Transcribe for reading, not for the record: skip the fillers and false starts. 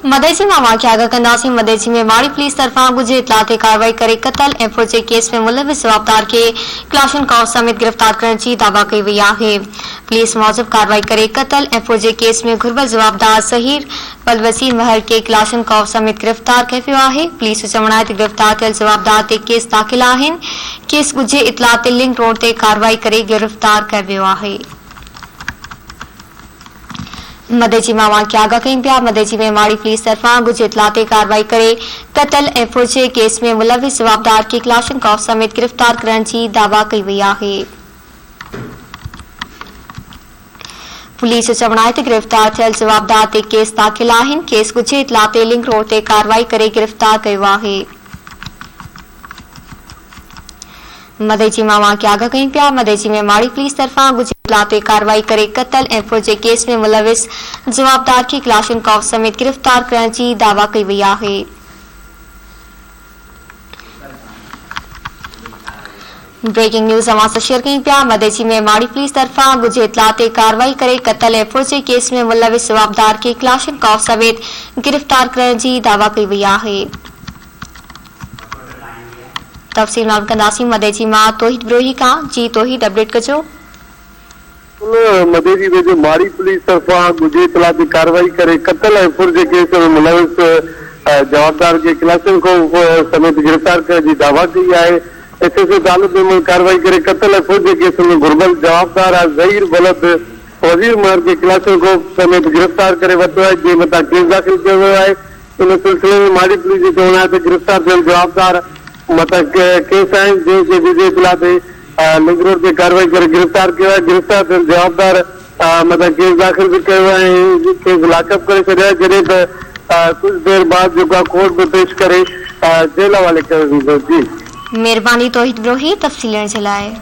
मदेसी में वाक़िया कंदासी मदेसी में वाड़ी पुलिस तरफा गुजे इतलात कार्रवाई करे कतल ऐं फौजे केस में मुलविस जवाबदार के क्लाशन कॉफ समेत गिरफ्तार करण की दावा कई वई आहे। पुलिस मौजूब कार्रवाई करे कतल ऐं फौजे केस में घुर्बल जवाबदार सहीर पलवसी महर के क्लाशन कॉफ समेत गिरफ्तार कयो वियो आहे। पुलिस जो चवण आहे त गिरफ्तार थियल जवाबदार ते केस दाख़िल आहिनि। केस गुजे इतलात लिंक रोड ते कार्रवाई करे गिरफ्तार कयो वियो आहे। मदेची में वाक़िया आगा कई पिया। मदेची में माड़ी पुलिस तरफा गुजे इतलात कार्रवाई करे कतल ऐं फौजे केस में मुलविस जवाबदार के क्लाशन कॉफ समेत गिरफ्तार करण की दावा कई वई आहे। पुलिस जो चवण आहे त गिरफ्तार थियल जवाबदार ते केस दाख़िल आहिनि। केस गुजे इतलात लिंक रोड ते कार्रवाई करे गिरफ्तार कयो आहे। मदेची में वाक़िया आगा कई पिया। मदेची में माड़ी पुलिस तरफा गुजे इतलात कार्रवाई करे कतल ऐं फौजे केस में मुलविस जवाबदार के क्लाशन कॉफ समेत गिरफ्तार करण की दावा कई वई आहे। ब्रेकिंग न्यूज़ अवां सां शेयर कई पिया। मदेची में माड़ी पुलिस तरफा गुजे इतलात कार्रवाई करे कतल ऐं फौजे केस में मुलविस जवाबदार के क्लाशन कॉफ समेत गिरफ्तार करण की दावा कई वई आहे। तफ़सील मालूम कंदासीं मदेची मां तौहीद विरोही का। जी तौहीद अपडेट कजो। मदेची में जो माड़ी पुलिस तरफा गुजे इतलात कार्रवाई करे कतल ऐं फौजे केस में मुलविस जवाबदार के क्लाशन को समेत गिरफ्तार करण की दावा कई है। एसएसओ तालुक में कार्रवाई करे कतल ऐं फौजे केस में घुर्बल जवाबदार ज़हीर बलद वजीर महर के क्लाशन को समेत गिरफ्तार करे वरितो आहे। जे मथां केस दाख़िल कयो वियो आहे। इन सिलसिले में माड़ी पुलिस जो चवण आहे त गिरफ्तार थियल जवाबदार मथां केस आहिनि जंहिंखे गुजे इतलात लिंक रोड ते कार्रवाई करे गिरफ्तार किया है। गिरफ्तार थियल जवाबदार मथां केस दाख़िल भी कयो है। केस लाकअप करे छॾियो आहे जॾहिं त कुछ देर बाद जो कोर्ट में पेश करे जेल हवाले कयो वेंदो। जी मेहरबानी तौहीद विरोही तफ़सील ॾियण जे लाइ।